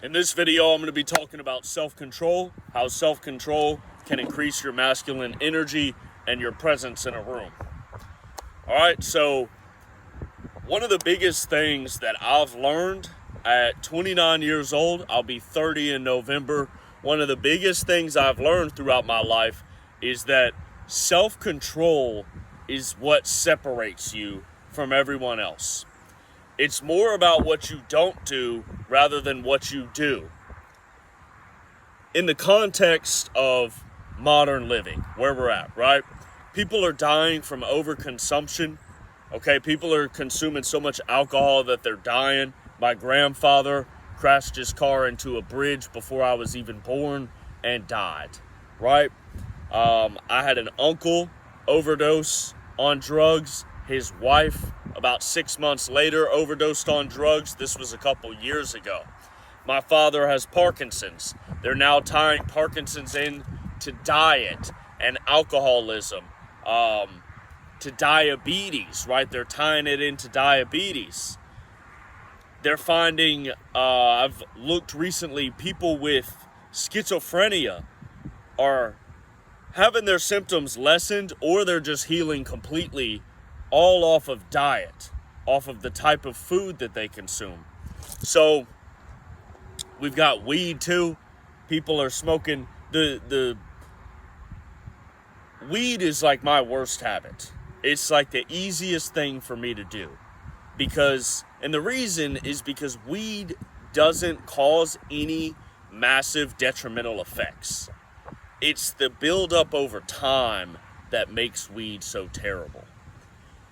In this video, I'm going to be talking about self-control, how self-control can increase your masculine energy and your presence in a room. All right, so one of the biggest things that I've learned at 29 years old, I'll be 30 in November. One of the biggest things I've learned throughout my life is that self-control is what separates you from everyone else. It's more about what you don't do rather than what you do. In the context of modern living, where we're at, right? People are dying from overconsumption. Okay, people are consuming so much alcohol that they're dying. My grandfather crashed his car into a bridge before I was even born and died, right? I had an uncle overdose on drugs. His wife, about 6 months later, overdosed on drugs. This was a couple years ago. My father has Parkinson's. They're now tying Parkinson's in to diet and alcoholism, to diabetes, right? They're tying it into diabetes. They're finding, I've looked recently, people with schizophrenia are having their symptoms lessened, or they're just healing completely, all off of diet, off of the type of food that they consume. So we've got weed too. People are smoking. The weed is like my worst habit. It's like the easiest thing for me to do, and the reason is because weed doesn't cause any massive detrimental effects. It's the buildup over time that makes weed so terrible.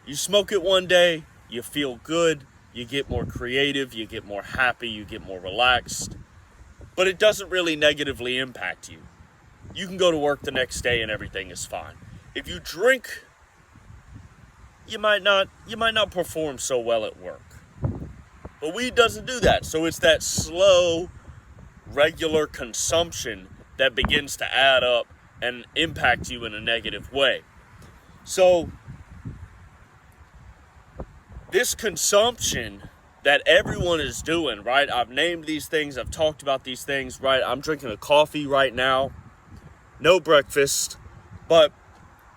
You smoke it one day, you feel good, you get more creative, you get more happy, you get more relaxed, but it doesn't really negatively impact you. You can go to work the next day and everything is fine. If you drink, you might not perform so well at work. But weed doesn't do that. So it's that slow, regular consumption that begins to add up and impact you in a negative way. So this consumption that everyone is doing, right? I've named these things, I've talked about these things, right? I'm drinking a coffee right now, no breakfast, but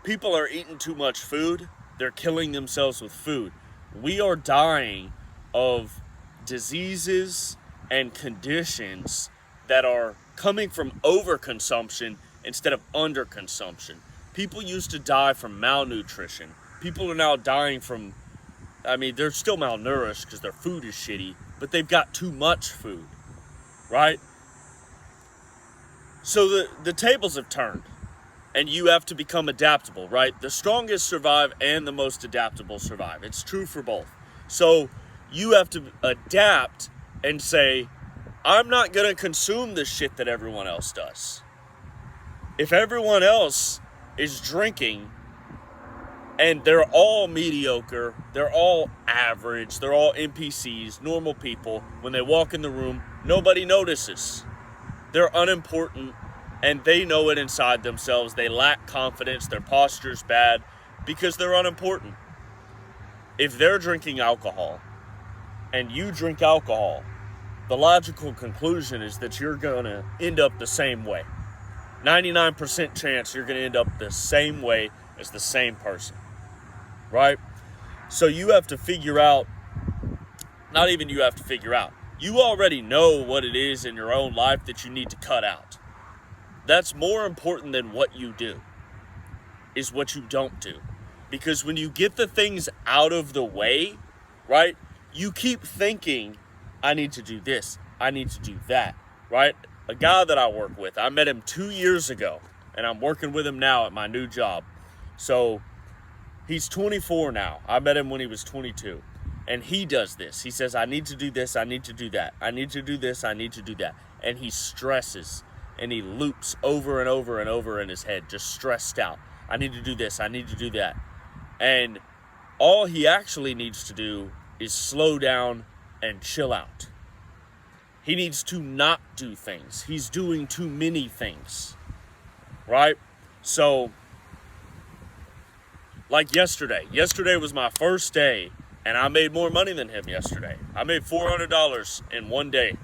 people are eating too much food. They're killing themselves with food. We are dying of diseases and conditions that are coming from overconsumption instead of underconsumption. People used to die from malnutrition. People are now dying from, they're still malnourished because their food is shitty, but they've got too much food, right? So the tables have turned, and you have to become adaptable, right? The strongest survive and the most adaptable survive. It's true for both. So you have to adapt and say, I'm not going to consume the shit that everyone else does. If everyone else is drinking and they're all mediocre, they're all average, they're all NPCs, normal people, when they walk in the room, nobody notices. They're unimportant, and they know it inside themselves. They lack confidence, their posture's bad, because they're unimportant. If they're drinking alcohol, and you drink alcohol, the logical conclusion is that you're going to end up the same way. 99% chance you're going to end up the same way as the same person, right? So you have to figure out, not even you have to figure out, you already know what it is in your own life that you need to cut out. That's more important than what you do, is what you don't do. Because when you get the things out of the way, right, you keep thinking, I need to do this, I need to do that, right? A guy that I work with, I met him 2 years ago, and I'm working with him now at my new job. So he's 24 now. I met him when he was 22. And he does this. He says, I need to do this, I need to do that. I need to do this, I need to do that. And he stresses, and he loops over and over and over in his head, just stressed out. I need to do this, I need to do that. And all he actually needs to do is slow down and chill out. He needs to not do things. He's doing too many things, right? So, like yesterday was my first day, and I made more money than him yesterday. I made $400 in one day.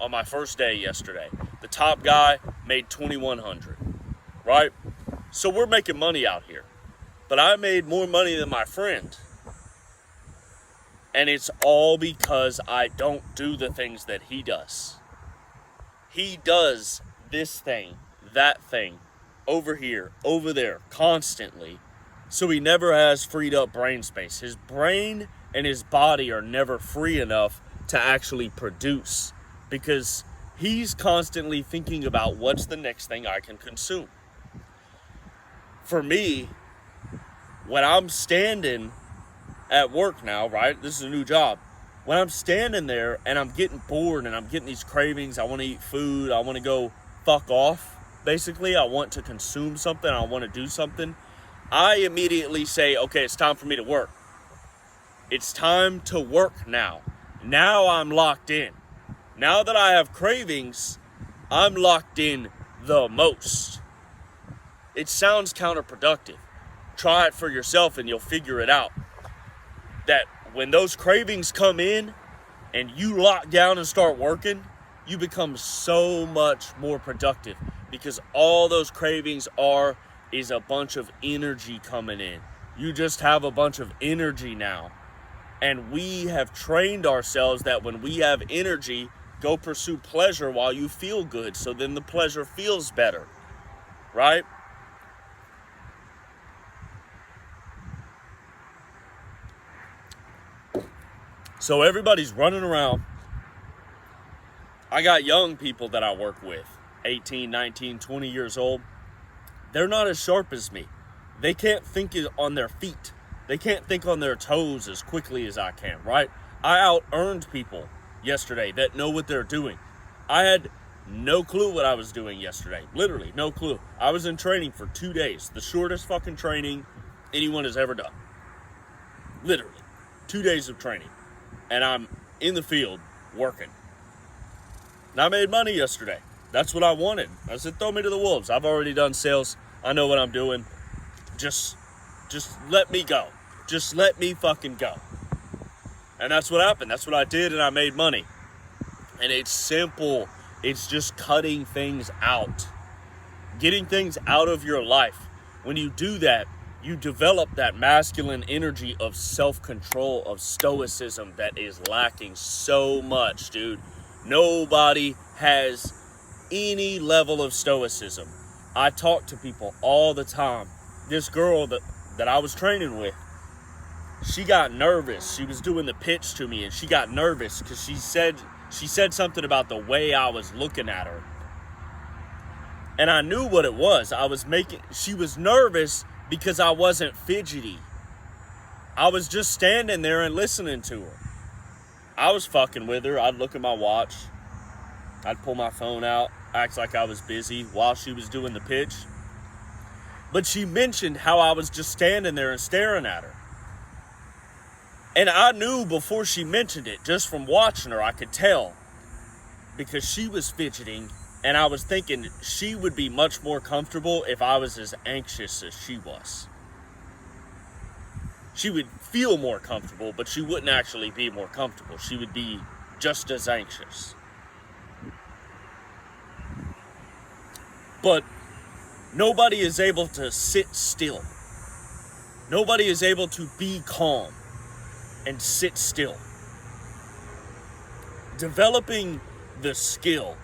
on my first day yesterday. The top guy made $2,100, right? So we're making money out here. But I made more money than my friend. And it's all because I don't do the things that he does. He does this thing, that thing, over here, over there, constantly. So he never has freed up brain space. His brain and his body are never free enough to actually produce, because he's constantly thinking about what's the next thing I can consume. For me, when I'm standing at work now, right? This is a new job. When I'm standing there and I'm getting bored and I'm getting these cravings, I want to eat food, I want to go fuck off, basically. I want to consume something, I want to do something. I immediately say, okay, it's time for me to work. It's time to work now. Now I'm locked in. Now that I have cravings, I'm locked in the most. It sounds counterproductive. Try it for yourself and you'll figure it out. That when those cravings come in and you lock down and start working, you become so much more productive, because all those cravings is a bunch of energy coming in. You just have a bunch of energy now. And we have trained ourselves that when we have energy, go pursue pleasure while you feel good. So then the pleasure feels better, right? So everybody's running around. I got young people that I work with, 18, 19, 20 years old. They're not as sharp as me. They can't think on their feet. They can't think on their toes as quickly as I can, right? I out-earned people yesterday that know what they're doing. I had no clue what I was doing yesterday. Literally, no clue. I was in training for 2 days. The shortest fucking training anyone has ever done. Literally. 2 days of training. And I'm in the field working. And I made money yesterday. That's what I wanted. I said, throw me to the wolves. I've already done sales. I know what I'm doing. Just let me go. Just let me fucking go. And that's what happened. That's what I did, and I made money. And it's simple. It's just cutting things out. Getting things out of your life. When you do that, you develop that masculine energy of self-control, of stoicism that is lacking so much, dude. Nobody has any level of stoicism. I talk to people all the time. This girl that I was training with, she got nervous. She was doing the pitch to me, and she got nervous because she said something about the way I was looking at her. And I knew what it was. She was nervous because I wasn't fidgety. I was just standing there and listening to her. I was fucking with her. I'd look at my watch. I'd pull my phone out, act like I was busy while she was doing the pitch. But she mentioned how I was just standing there and staring at her. And I knew before she mentioned it, just from watching her, I could tell. Because she was fidgeting, and I was thinking she would be much more comfortable if I was as anxious as she was. She would feel more comfortable, but she wouldn't actually be more comfortable. She would be just as anxious. But nobody is able to sit still. Nobody is able to be calm and sit still. Developing the skill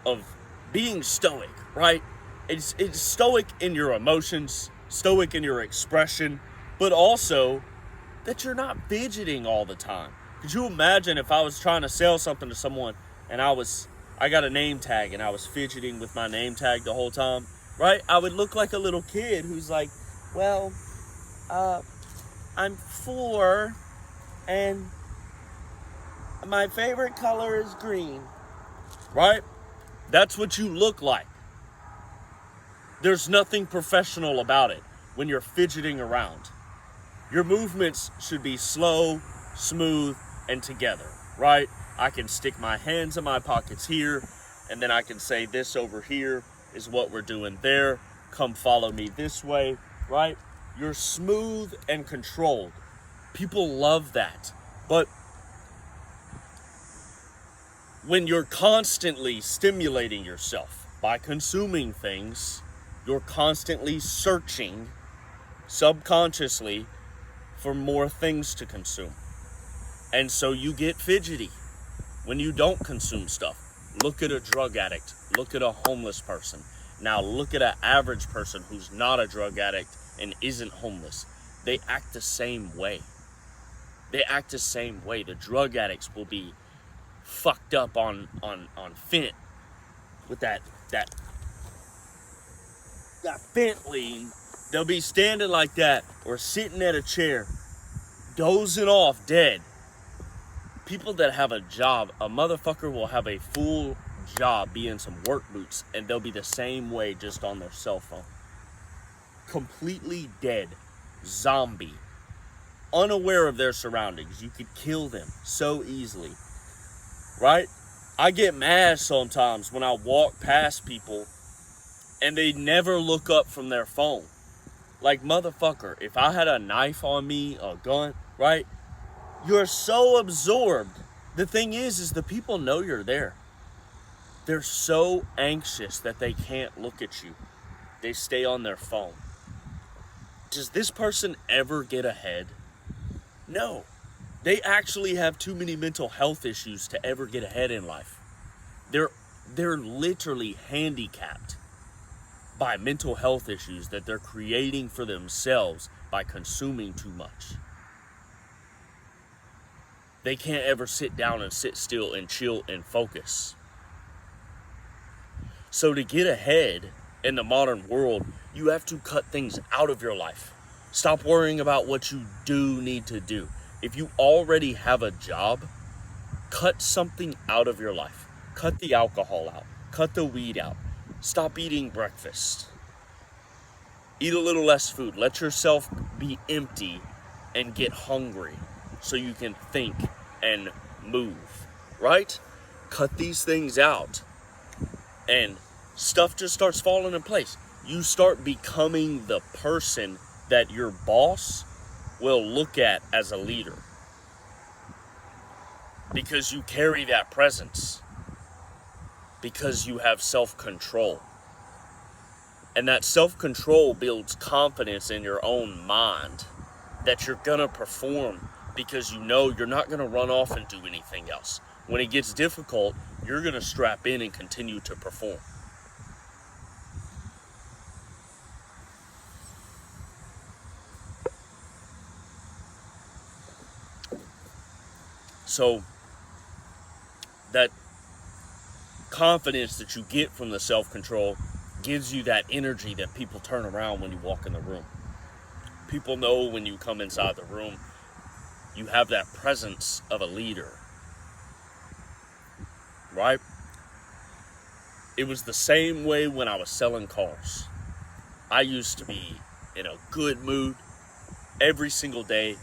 of being stoic, right? It's stoic in your emotions, stoic in your expression, but also that you're not fidgeting all the time. Could you imagine if I was trying to sell something to someone and I got a name tag and I was fidgeting with my name tag the whole time, right? I would look like a little kid who's like, well, I'm 4 and my favorite color is green, right? That's what you look like. There's nothing professional about it when you're fidgeting around. Your movements should be slow, smooth, and together, right? I can stick my hands in my pockets here, and then I can say this over here is what we're doing there. Come follow me this way, right? You're smooth and controlled. People love that. But When you're constantly stimulating yourself by consuming things, you're constantly searching subconsciously for more things to consume. And so you get fidgety when you don't consume stuff. Look at a drug addict. Look at a homeless person. Now look at an average person who's not a drug addict and isn't homeless. They act the same way. They act the same way. The drug addicts will be fucked up on Fent with that Fent lean. They'll be standing like that or sitting at a chair, dozing off, dead. People that have a job, a motherfucker will have a full job, be in some work boots, and they'll be the same way just on their cell phone. Completely dead. Zombie. Unaware of their surroundings. You could kill them so easily. Right? I get mad sometimes when I walk past people and they never look up from their phone. Like, motherfucker, if I had a knife on me, a gun, right? You're so absorbed. The thing is the people know you're there. They're so anxious that they can't look at you. They stay on their phone. Does this person ever get ahead? No. They actually have too many mental health issues to ever get ahead in life. They're literally handicapped by mental health issues that they're creating for themselves by consuming too much. They can't ever sit down and sit still and chill and focus. So to get ahead in the modern world, you have to cut things out of your life. Stop worrying about what you do need to do. If you already have a job, cut something out of your life. Cut the alcohol out. Cut the weed out. Stop eating breakfast. Eat a little less food. Let yourself be empty and get hungry so you can think and move, right? Cut these things out and stuff just starts falling in place. You start becoming the person that your boss will look at as a leader because you carry that presence, because you have self-control. And that self-control builds confidence in your own mind that you're gonna perform because you know you're not gonna run off and do anything else. When it gets difficult, you're gonna strap in and continue to perform. So that confidence that you get from the self-control gives you that energy that people turn around when you walk in the room. People know when you come inside the room, you have that presence of a leader, right? It was the same way when I was selling cars. I used to be in a good mood every single day.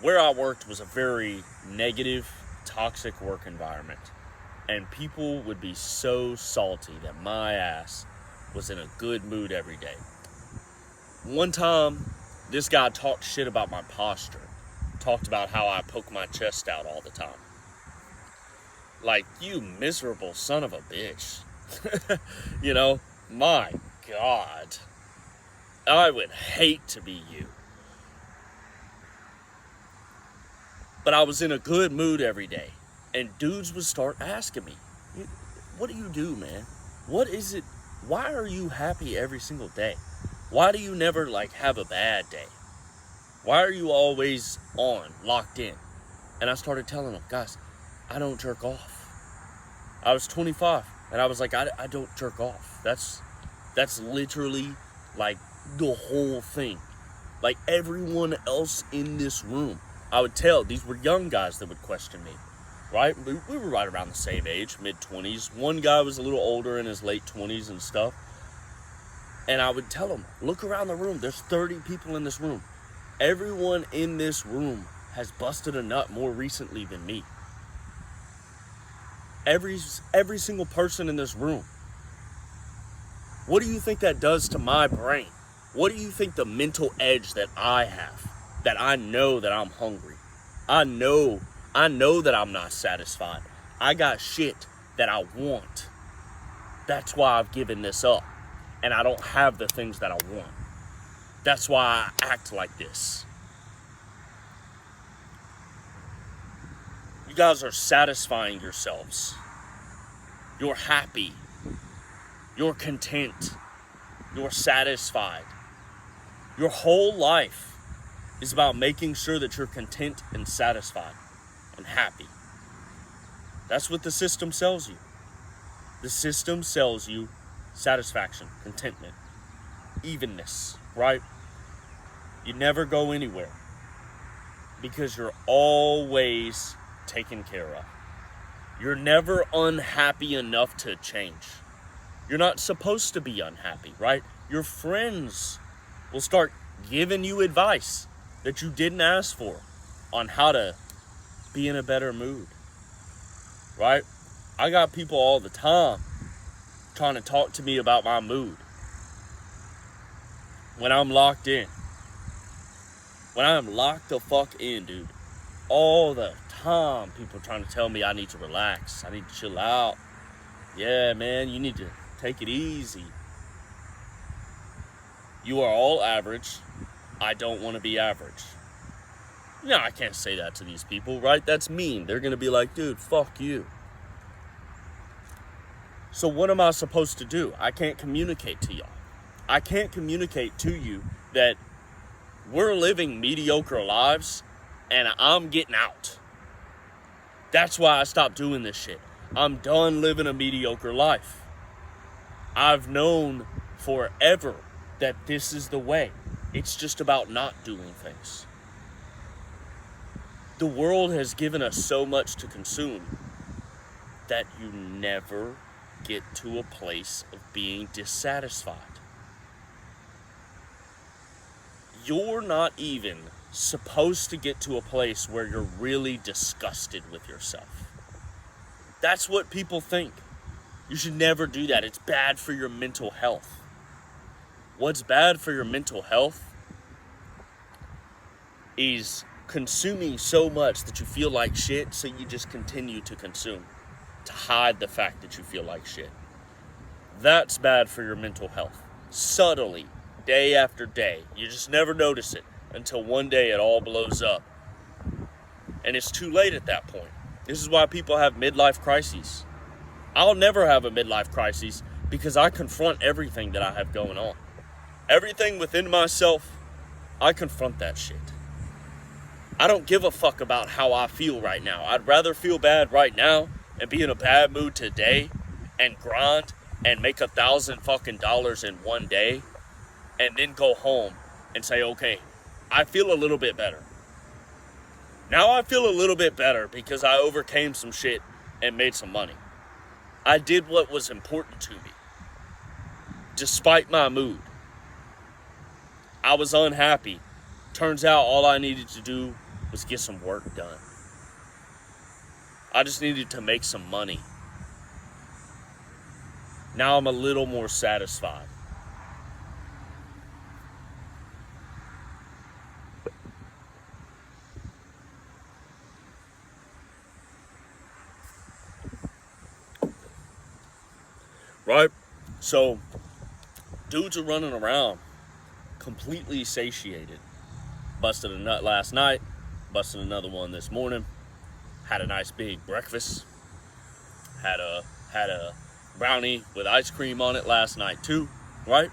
Where I worked was a very negative, toxic work environment. And people would be so salty that my ass was in a good mood every day. One time, this guy talked shit about my posture. Talked about how I poke my chest out all the time. Like, you miserable son of a bitch. You know, my God. I would hate to be you. But I was in a good mood every day. And dudes would start asking me, what do you do, man? What is it? Why are you happy every single day? Why do you never, have a bad day? Why are you always on, locked in? And I started telling them, guys, I don't jerk off. I was 25, and I was like, I don't jerk off. That's literally, the whole thing. Like, everyone else in this room, I would tell, these were young guys that would question me, right? We were right around the same age, mid-20s. One guy was a little older in his late 20s and stuff. And I would tell them, look around the room. There's 30 people in this room. Everyone in this room has busted a nut more recently than me. Every single person in this room. What do you think that does to my brain? What do you think the mental edge that I have? That I know that I'm hungry. I know that I'm not satisfied. I got shit that I want. That's why I've given this up. And I don't have the things that I want. That's why I act like this. You guys are satisfying yourselves. You're happy. You're content. You're satisfied. Your whole life is about making sure that you're content and satisfied and happy. That's what the system sells you. The system sells you satisfaction, contentment, evenness, right? You never go anywhere because you're always taken care of. You're never unhappy enough to change. You're not supposed to be unhappy, right? Your friends will start giving you advice that you didn't ask for on how to be in a better mood, right? I got people all the time trying to talk to me about my mood when I'm locked in. When I am locked the fuck in, dude. All the time, people trying to tell me I need to relax. I need to chill out. Yeah, man, you need to take it easy. You are all average. I don't want to be average. No, I can't say that to these people, right? That's mean. They're going to be like, dude, fuck you. So what am I supposed to do? I can't communicate to y'all. I can't communicate to you that we're living mediocre lives and I'm getting out. That's why I stopped doing this shit. I'm done living a mediocre life. I've known forever that this is the way. It's just about not doing things. The world has given us so much to consume that you never get to a place of being dissatisfied. You're not even supposed to get to a place where you're really disgusted with yourself. That's what people think. You should never do that. It's bad for your mental health. What's bad for your mental health is consuming so much that you feel like shit, so you just continue to consume to hide the fact that you feel like shit. That's bad for your mental health. Subtly, day after day. You just never notice it until one day it all blows up. And it's too late at that point. This is why people have midlife crises. I'll never have a midlife crisis because I confront everything that I have going on. Everything within myself, I confront that shit. I don't give a fuck about how I feel right now. I'd rather feel bad right now and be in a bad mood today and grind and make $1,000 in one day and then go home and say, okay, I feel a little bit better. Now I feel a little bit better because I overcame some shit and made some money. I did what was important to me, despite my mood. I was unhappy. Turns out all I needed to do was get some work done. I just needed to make some money. Now I'm a little more satisfied. Right? So, dudes are running around completely satiated. Busted a nut last night, busted another one this morning. Had a nice big breakfast. Had a brownie with ice cream on it last night too, right?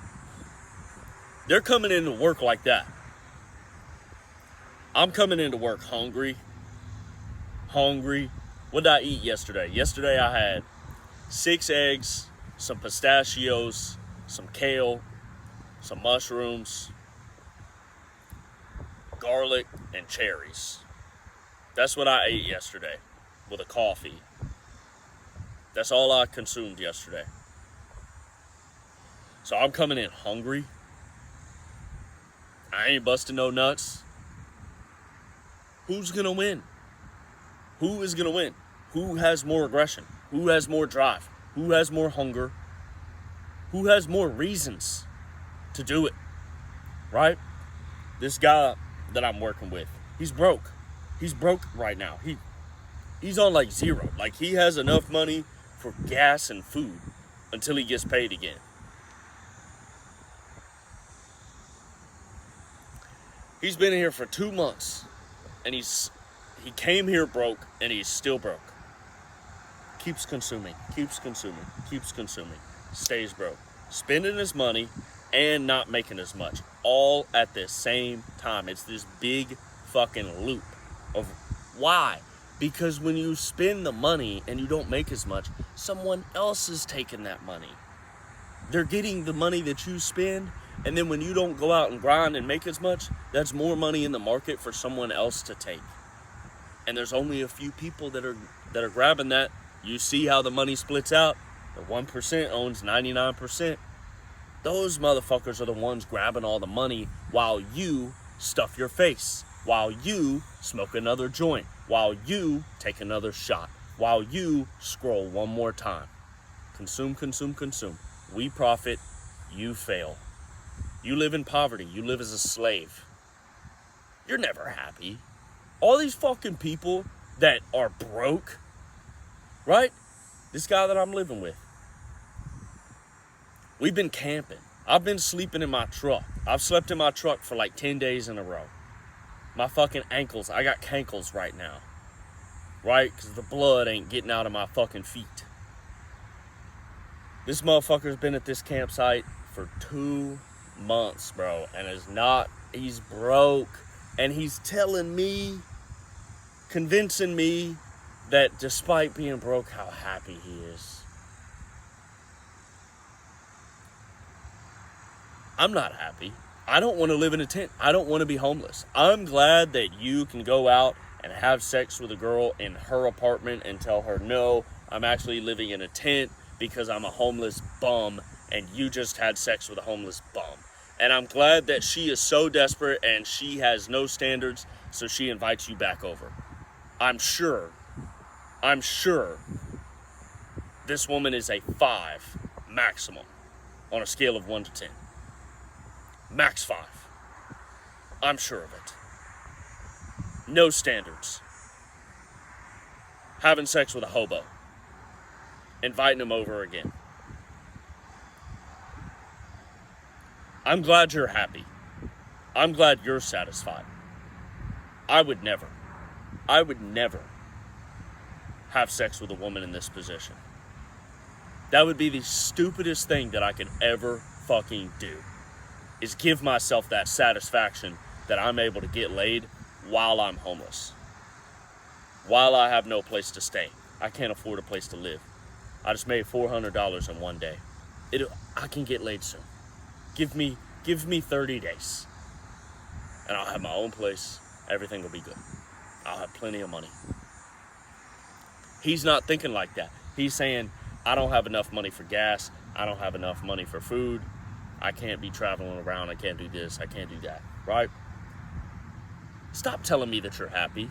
They're coming into work like that. I'm coming into work hungry. What did I eat yesterday? Yesterday I had 6 eggs, some pistachios, some kale, some mushrooms, garlic, and cherries. That's what I ate yesterday with a coffee. That's all I consumed yesterday. So I'm coming in hungry. I ain't busting no nuts. Who's gonna win? Who is gonna win? Who has more aggression? Who has more drive? Who has more hunger? Who has more reasons to do it? Right? This guy that I'm working with, he's broke. He's broke right now. He's on like zero. Like, he has enough money for gas and food until he gets paid again. He's been here for 2 months, and he came here broke, and he's still broke. Keeps consuming, stays broke, spending his money and not making as much, all at the same time. It's this big fucking loop of why? Because when you spend the money and you don't make as much, someone else is taking that money. They're getting the money that you spend, and then when you don't go out and grind and make as much, that's more money in the market for someone else to take. And there's only a few people that are grabbing that. You see how the money splits out? The 1% owns 99%. Those motherfuckers are the ones grabbing all the money while you stuff your face, while you smoke another joint, while you take another shot, while you scroll one more time. Consume. We profit, you fail. You live in poverty. You live as a slave. You're never happy. All these fucking people that are broke, right? This guy that I'm living with. We've been camping. I've been sleeping in my truck. I've slept in my truck for like 10 days in a row. My fucking ankles, I got cankles right now. Right? Because the blood ain't getting out of my fucking feet. This motherfucker's been at this campsite for 2 months, bro. And he's broke. And he's telling me, convincing me that despite being broke, how happy he is. I'm not happy. I don't want to live in a tent. I don't want to be homeless. I'm glad that you can go out and have sex with a girl in her apartment and tell her, no, I'm actually living in a tent because I'm a homeless bum and you just had sex with a homeless bum. And I'm glad that she is so desperate and she has no standards, so she invites you back over. I'm sure this woman is a 5 maximum on a scale of 1 to 10. Max 5. I'm sure of it. No standards. Having sex with a hobo. Inviting him over again. I'm glad you're happy. I'm glad you're satisfied. I would never have sex with a woman in this position. That would be the stupidest thing that I could ever fucking do. Is give myself that satisfaction that I'm able to get laid while I'm homeless. While I have no place to stay. I can't afford a place to live. I just made $400 in one day. I can get laid soon. Give me 30 days. And I'll have my own place. Everything will be good. I'll have plenty of money. He's not thinking like that. He's saying, I don't have enough money for gas. I don't have enough money for food. I can't be traveling around. I can't do this. I can't do that. Right? Stop telling me that you're happy.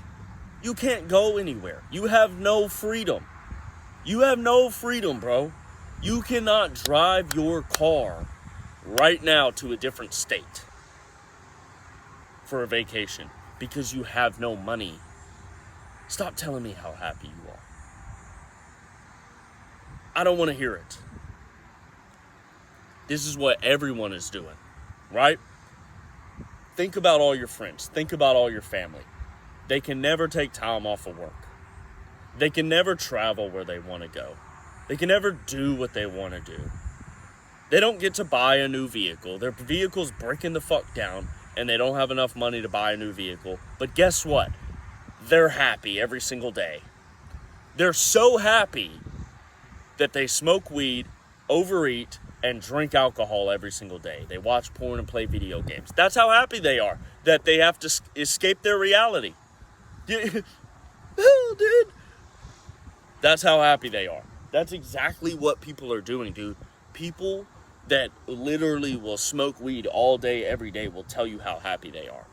You can't go anywhere. You have no freedom. You have no freedom, bro. You cannot drive your car right now to a different state for a vacation because you have no money. Stop telling me how happy you are. I don't want to hear it. This is what everyone is doing, right? Think about all your friends. Think about all your family. They can never take time off of work. They can never travel where they want to go. They can never do what they want to do. They don't get to buy a new vehicle. Their vehicle's breaking the fuck down, and they don't have enough money to buy a new vehicle. But guess what? They're happy every single day. They're so happy that they smoke weed, overeat, and drink alcohol every single day. They watch porn and play video games. That's how happy they are, that they have to escape their reality. Oh, dude. That's how happy they are. That's exactly what people are doing, dude. People that literally will smoke weed all day, every day, will tell you how happy they are.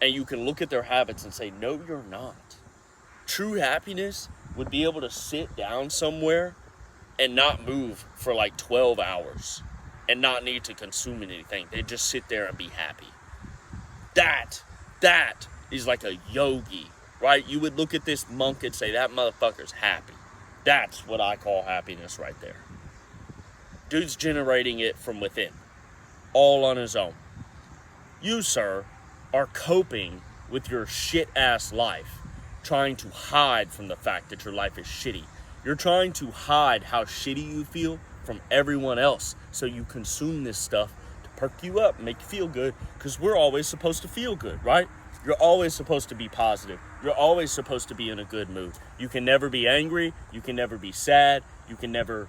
And you can look at their habits and say, no, you're not. True happiness would be able to sit down somewhere and not move for like 12 hours and not need to consume anything. They just sit there and be happy. That is like a yogi right? You would look at this monk and say, that motherfucker's happy. That's what I call happiness right there. Dude's generating it from within, all on his own. You, sir, are coping with your shit-ass life, trying to hide from the fact that your life is shitty. You're trying to hide how shitty you feel from everyone else, so you consume this stuff to perk you up, make you feel good, because we're always supposed to feel good, right? You're always supposed to be positive. You're always supposed to be in a good mood. You can never be angry. You can never be sad. You can never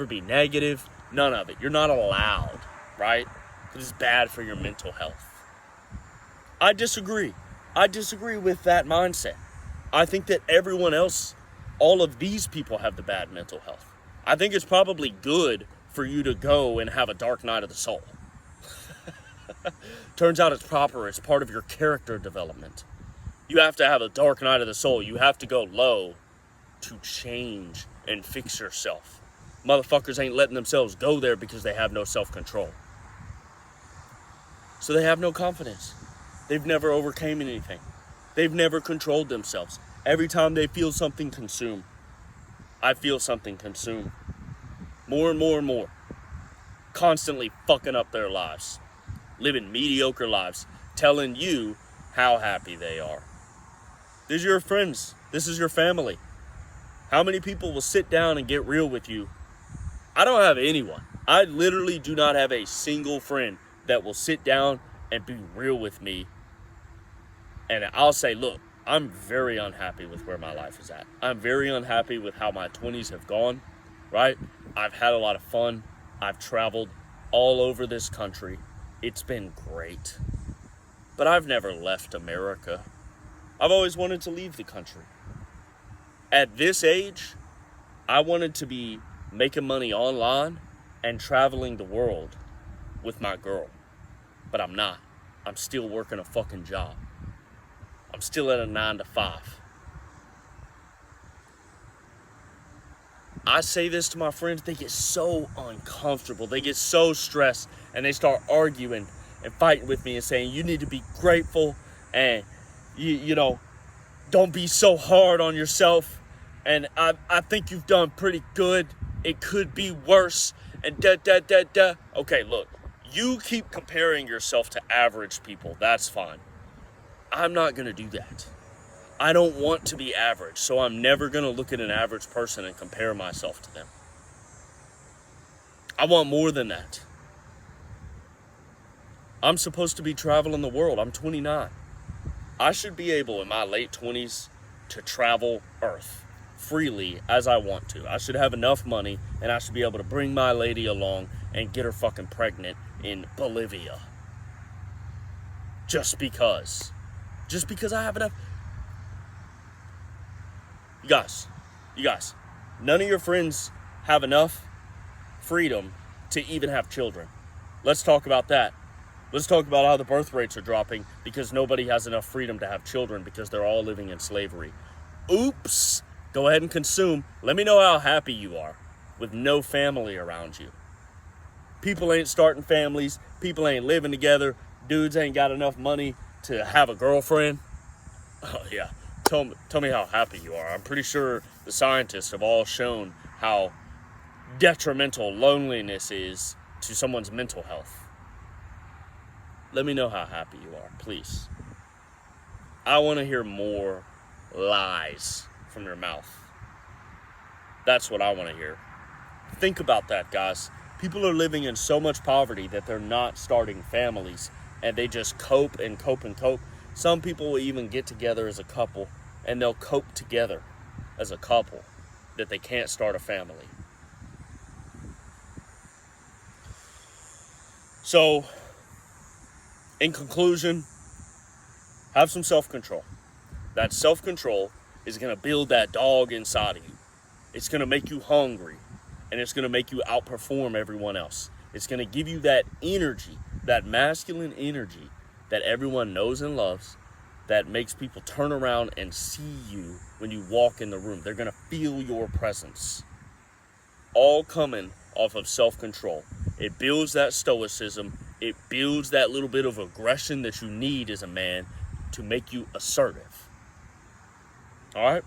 be negative. None of it. You're not allowed, right? Because it's bad for your mental health. I disagree. I disagree with that mindset. I think that everyone else, all of these people have the bad mental health. I think it's probably good for you to go and have a dark night of the soul. Turns out it's proper. It's part of your character development. You have to have a dark night of the soul. You have to go low to change and fix yourself. Motherfuckers ain't letting themselves go there because they have no self-control. So they have no confidence. They've never overcame anything. They've never controlled themselves. Every time they feel something, consume. I feel something, consume. More and more and more. Constantly fucking up their lives. Living mediocre lives. Telling you how happy they are. These are your friends. This is your family. How many people will sit down and get real with you? I don't have anyone. I literally do not have a single friend that will sit down and be real with me. And I'll say, look, I'm very unhappy with where my life is at. I'm very unhappy with how my 20s have gone, right? I've had a lot of fun. I've traveled all over this country. It's been great. But I've never left America. I've always wanted to leave the country. At this age, I wanted to be making money online and traveling the world with my girl. But I'm not. I'm still working a fucking job. I'm still at a 9 to 5. I say this to my friends, they get so uncomfortable. They get so stressed and they start arguing and fighting with me and saying, you need to be grateful and, you know, don't be so hard on yourself. And I think you've done pretty good. It could be worse. And da. Okay, look, you keep comparing yourself to average people. That's fine. I'm not going to do that. I don't want to be average, so I'm never going to look at an average person and compare myself to them. I want more than that. I'm supposed to be traveling the world. I'm 29. I should be able, in my late 20s, to travel Earth freely as I want to. I should have enough money, and I should be able to bring my lady along and get her fucking pregnant in Bolivia. Just because I have enough. You guys, none of your friends have enough freedom to even have children. Let's talk about that. Let's talk about how the birth rates are dropping because nobody has enough freedom to have children because they're all living in slavery. Oops. Go ahead and consume. Let me know how happy you are with no family around you. People ain't starting families. People ain't living together. Dudes ain't got enough money to have a girlfriend. Oh, yeah. Tell me how happy you are. I'm pretty sure the scientists have all shown how detrimental loneliness is to someone's mental health. Let me know how happy you are, please. I want to hear more lies from your mouth. That's what I want to hear. Think about that, guys. People are living in so much poverty that they're not starting families, and they just cope and cope and cope. Some people will even get together as a couple, and they'll cope together as a couple that they can't start a family. So, in conclusion, have some self-control. That self-control is going to build that dog inside of you. It's going to make you hungry, and it's going to make you outperform everyone else. It's going to give you that energy, that masculine energy that everyone knows and loves, that makes people turn around and see you when you walk in the room. They're going to feel your presence. All coming off of self-control. It builds that stoicism. It builds that little bit of aggression that you need as a man to make you assertive. All right?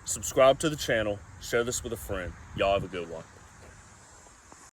Subscribe to the channel. Share this with a friend. Y'all have a good one.